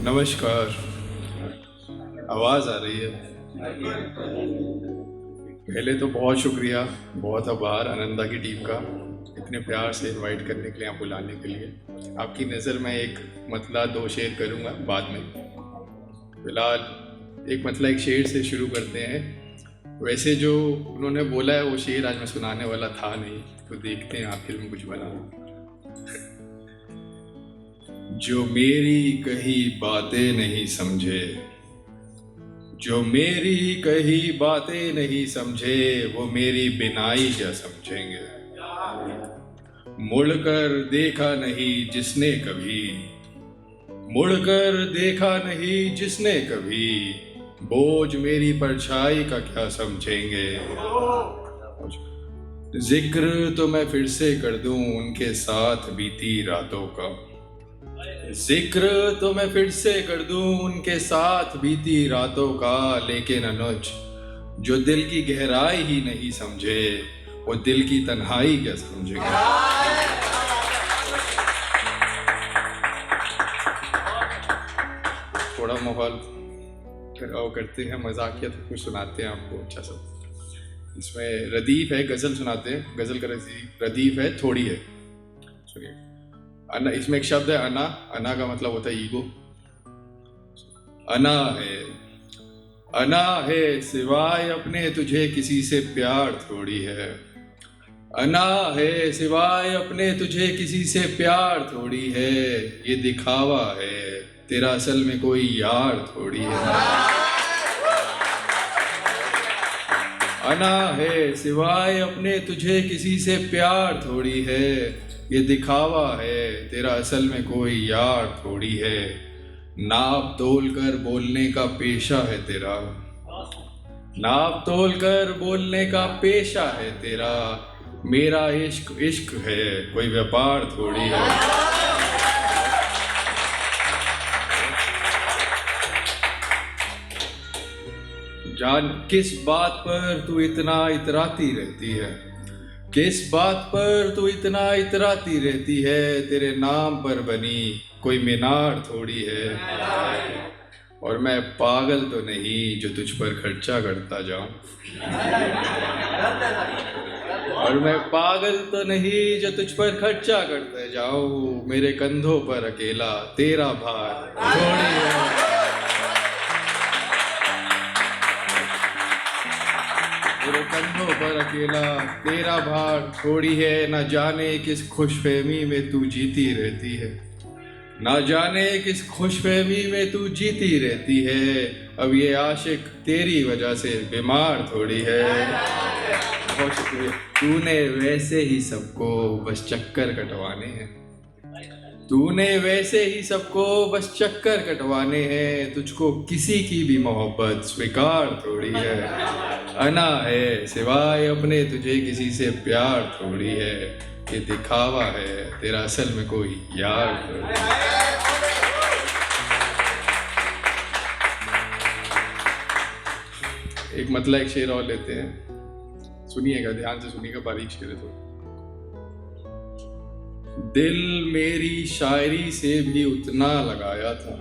नमस्कार। आवाज़ आ रही है? पहले तो बहुत शुक्रिया, बहुत आभार आनंदा की टीम का, इतने प्यार से इनवाइट करने के लिए, यहाँ बुलाने के लिए। आपकी नज़र में एक मतला 2 शेर करूँगा बाद में। फिलहाल एक शेर से शुरू करते हैं। वैसे जो उन्होंने बोला है वो शेर आज मैं सुनाने वाला था नहीं, तो देखते हैं आखिर में कुछ बना। जो मेरी कही बातें नहीं समझे, जो मेरी कही बातें नहीं समझे, वो मेरी बिनाई क्या समझेंगे। मुड़कर देखा नहीं जिसने कभी, मुड़कर देखा नहीं जिसने कभी, बोझ मेरी परछाई का क्या समझेंगे। जिक्र तो मैं फिर से कर दूं उनके साथ बीती रातों का, जिक्र तो मैं फिर से कर दूं उनके साथ बीती रातों का, लेकिन अनुज जो दिल की गहराई ही नहीं समझे, वो दिल की तन्हाई क्या समझेगा। थोड़ा माहौल करते हैं, मजाकिया तो कुछ सुनाते हैं आपको अच्छा सा। इसमें रदीफ है, गज़ल सुनाते हैं। गज़ल का रदीफ है, थोड़ी है, सुनिए। अना, इसमें एक शब्द है अना। अना का मतलब होता है ईगो। अना है, अना है सिवाय अपने तुझे किसी से प्यार थोड़ी है। अना है सिवाय अपने तुझे किसी से प्यार थोड़ी है। ये दिखावा है तेरा असल में कोई यार थोड़ी है। अना है सिवाय अपने तुझे किसी से प्यार थोड़ी है। ये दिखावा है तेरा असल में कोई यार थोड़ी है। नाप तोल कर बोलने का पेशा है तेरा, नाप तोल कर बोलने का पेशा है तेरा। मेरा इश्क इश्क है, कोई व्यापार थोड़ी है। जान किस बात पर तू इतना इतराती रहती है, किस बात पर तू इतना इतराती रहती है। तेरे नाम पर बनी कोई मीनार थोड़ी है। और मैं पागल तो नहीं जो तुझ पर खर्चा करता जाऊं, और मैं पागल तो नहीं जो तुझ पर खर्चा करता जाऊं। मेरे कंधों पर अकेला तेरा भार थोड़ी है। मेरे कंधों पर अकेला तेरा भार थोड़ी है। न जाने किस खुशफहमी में तू जीती रहती है, न जाने किस खुशफहमी में तू जीती रहती है। अब ये आशिक तेरी वजह से बीमार थोड़ी है। बहुत शुक्रिया। तूने वैसे ही सबको बस चक्कर कटवाने हैं, तूने वैसे ही सबको बस चक्कर कटवाने हैं। तुझको किसी की भी मोहब्बत स्वीकार थोड़ी है। अना है सिवाय अपने तुझे किसी से प्यार थोड़ी है। ये दिखावा है तेरा असल में कोई यार थोड़ी है। एक शेर और लेते हैं, सुनिएगा, ध्यान से सुनिएगा, बारीक शेर है तो। दिल मेरी शायरी से भी उतना लगाया था,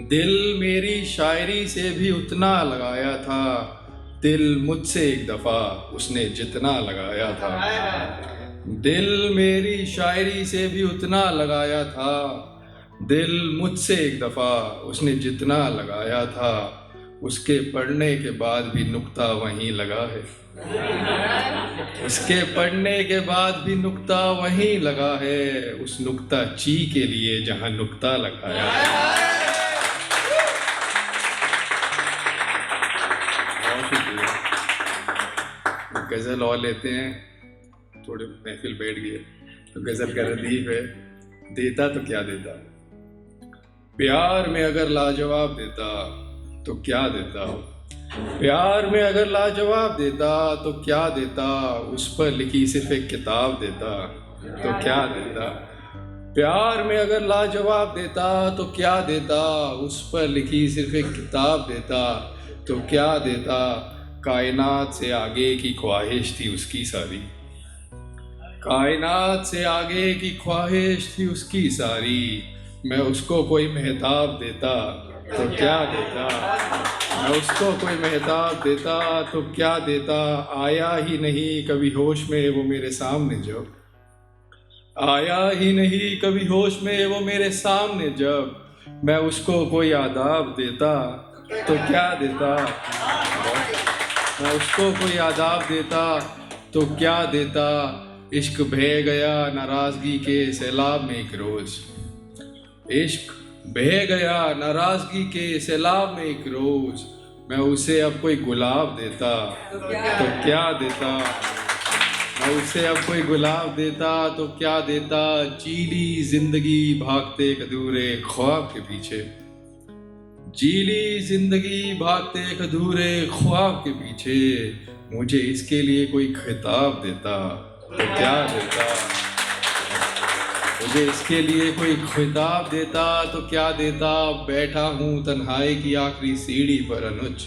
दिल मेरी शायरी से भी उतना लगाया था। दिल मुझसे एक दफा उसने जितना लगाया था। दिल मेरी शायरी से भी उतना लगाया था। दिल मुझसे एक दफा उसने जितना लगाया था। उसके पढ़ने के बाद भी नुक्ता वहीं लगा है, उसके पढ़ने के बाद भी नुक्ता वहीं लगा है। उस नुक्ता ची के लिए जहां नुक्ता लगाया है। गजल और लेते हैं, थोड़े महफिल बैठ गए तो गजल का रदीफ है। देता तो क्या देता, प्यार में अगर लाजवाब देता तो क्या देता। प्यार में अगर लाजवाब देता तो क्या देता। उस पर लिखी सिर्फ एक किताब देता तो क्या देता। प्यार में अगर लाजवाब देता तो क्या देता। उस पर लिखी सिर्फ एक किताब देता तो क्या देता। कायनात से आगे की ख्वाहिश थी उसकी सारी, कायनात से आगे की ख्वाहिश थी उसकी सारी। मैं उसको कोई मेहताब देता तो क्या देता, मैं उसको कोई मेहताब देता तो क्या देता। आया ही नहीं कभी होश में वो मेरे सामने जब, आया ही नहीं कभी होश में वो मेरे सामने जब, मैं उसको कोई आदाब देता तो क्या देता, मैं उसको कोई आदाब देता तो क्या देता। इश्क बह गया नाराजगी के सैलाब में एक रोज, इश्क बह गया नाराजगी के सैलाब में एक रोज, मैं उसे अब कोई गुलाब देता तो क्या देता, मैं उसे अब कोई गुलाब देता तो क्या देता। जीली जिंदगी भागते एक अधूरे ख्वाब के पीछे, जीली जिंदगी भागते एक अधूरे ख्वाब के पीछे, मुझे इसके लिए कोई खिताब देता तो क्या देता, मुझे इसके लिए कोई खिताब देता तो क्या देता। बैठा हूँ तन्हाई की आखिरी सीढ़ी पर अनुज,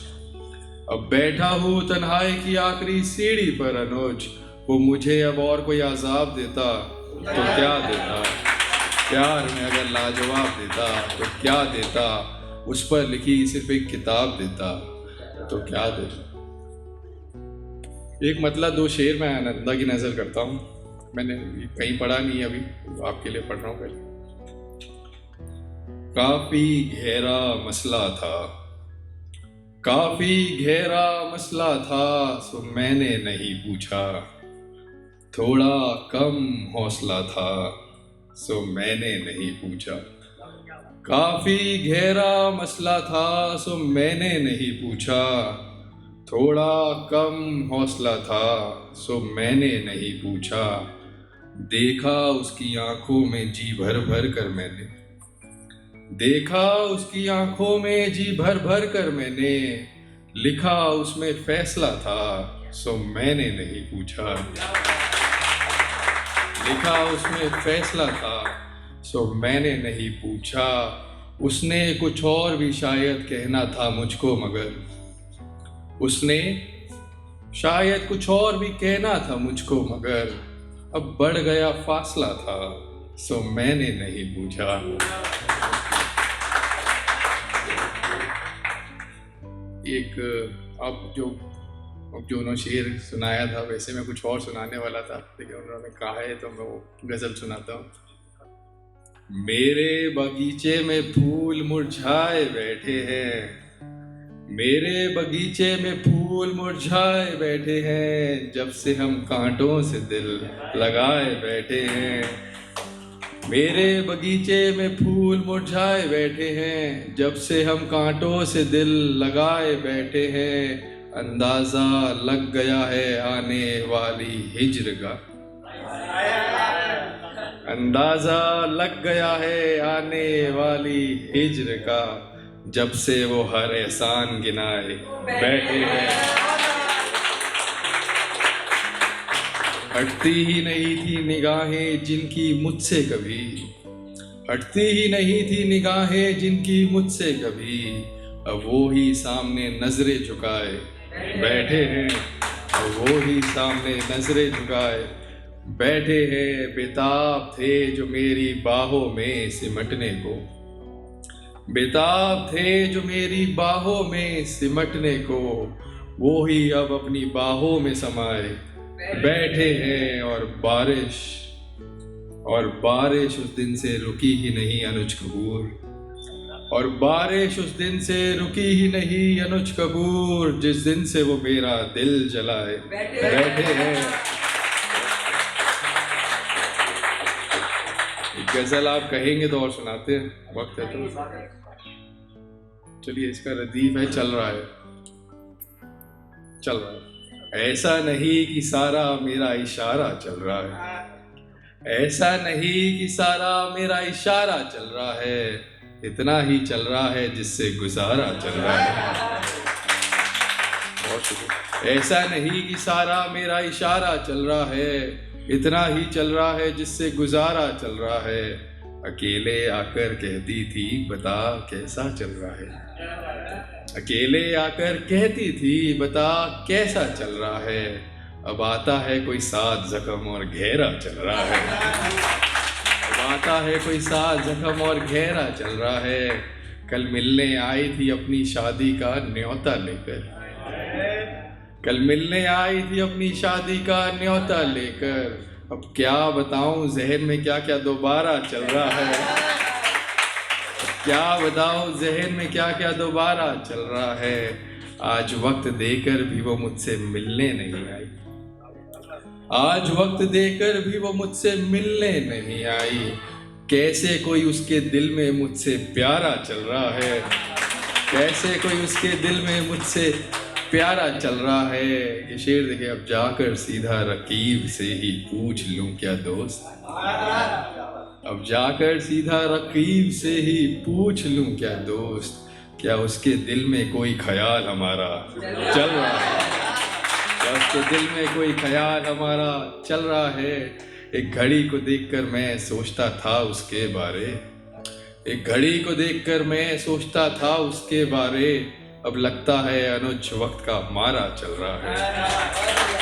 अब बैठा हूँ तन्हाई की आखिरी सीढ़ी पर अनुज, वो मुझे अब और कोई अजाब देता तो क्या देता। प्यार में अगर लाजवाब देता तो क्या देता, उस पर लिखी सिर्फ एक किताब देता तो क्या देता। एक मतलब दो शेर मैं आनंदा की नजर करता हूँ, मैंने कहीं पढ़ा नहीं अभी, आपके लिए पढ़ रहा हूँ पहले। काफी गहरा मसला था, काफी गहरा मसला था, सो मैंने नहीं पूछा, थोड़ा कम हौसला था, सो मैंने नहीं पूछा। काफी गहरा मसला था, सो मैंने नहीं पूछा, थोड़ा कम हौसला था, सो मैंने नहीं पूछा। देखा उसकी आंखों में जी भर भर कर मैंने, देखा उसकी आंखों में जी भर भर कर मैंने, लिखा उसमें फैसला था, सो मैंने नहीं पूछा। लिखा उसमें फैसला था, सो मैंने नहीं पूछा। उसने कुछ और भी शायद कहना था मुझको, मगर उसने शायद कुछ और भी कहना था मुझको, मगर अब बढ़ गया फासला था, सो मैंने नहीं पूछा। एक अब जो उन्होंने शेर सुनाया था, वैसे मैं कुछ और सुनाने वाला था, लेकिन उन्होंने कहा है तो मैं वो गजल सुनाता हूँ। मेरे बगीचे में फूल मुरझाए बैठे हैं, मेरे बगीचे में फूल मुरझाए बैठे हैं, जब से हम कांटों से दिल लगाए बैठे हैं। मेरे बगीचे में फूल मुरझाए बैठे हैं, जब से हम कांटों से दिल लगाए बैठे हैं। अंदाजा लग गया है आने वाली हिज्र का, अंदाजा लग गया है आने वाली हिज्र का, जब से वो हर एहसान गिनाए बैठे हैं। हटती ही नहीं थी निगाहें जिनकी मुझसे कभी, हटती ही नहीं थी निगाहें जिनकी मुझसे कभी, अब वो ही सामने नजरें झुकाए बैठे हैं, अब वो ही सामने नजरें झुकाए बैठे हैं। बेताब थे जो मेरी बाहों में सिमटने को, बेताब थे जो मेरी बाहों में सिमटने को, वो ही अब अपनी बाहों में समाए बैठे हैं। और बारिश उस दिन से रुकी ही नहीं अनुज कपूर, और बारिश उस दिन से रुकी ही नहीं अनुज कपूर, जिस दिन से वो मेरा दिल जलाए बैठे हैं। गजल आप कहेंगे तो और सुनाते हैं, वक्त है तो चलिए। इसका रदीफ है, चल रहा है, चल रहा है। ऐसा नहीं कि सारा मेरा इशारा चल रहा है, ऐसा नहीं कि सारा मेरा इशारा चल रहा है, इतना ही चल रहा है जिससे गुजारा चल रहा है। बहुत शुक्रिया। ऐसा नहीं कि सारा मेरा इशारा चल रहा है, इतना ही चल रहा है जिससे गुजारा चल रहा है। अकेले आकर कहती थी बता कैसा चल रहा है, अकेले आकर कहती थी बता कैसा चल रहा है, अब आता है कोई साथ जख्म और गहरा चल रहा है। अब आता है कोई सा जख्म और गहरा चल रहा है। कल मिलने आई थी अपनी शादी का न्योता लेकर, कल मिलने आई थी अपनी शादी का न्योता लेकर। अब क्या बताऊं जहन में क्या क्या दोबारा चल रहा है, क्या बताऊं जहन में क्या क्या दोबारा चल रहा है। आज वक्त देकर भी वो मुझसे मिलने नहीं आई, आज वक्त देकर भी वो मुझसे मिलने नहीं आई। कैसे कोई उसके दिल में मुझसे प्यारा चल रहा है, कैसे कोई उसके दिल में मुझसे प्यारा चल रहा है। ये शेर देखे, अब जाकर सीधा रकीब से ही पूछ लूं क्या दोस्त, अब जाकर सीधा रकीब से ही पूछ लूं क्या दोस्त, क्या उसके दिल में कोई ख्याल हमारा चल रहा है, क्या उसके दिल में कोई ख्याल हमारा चल रहा है। एक घड़ी को देखकर मैं सोचता था उसके बारे, एक घड़ी को देखकर मैं सोचता था उसके बारे। अब लगता है अनुज वक्त का मारा चल रहा है।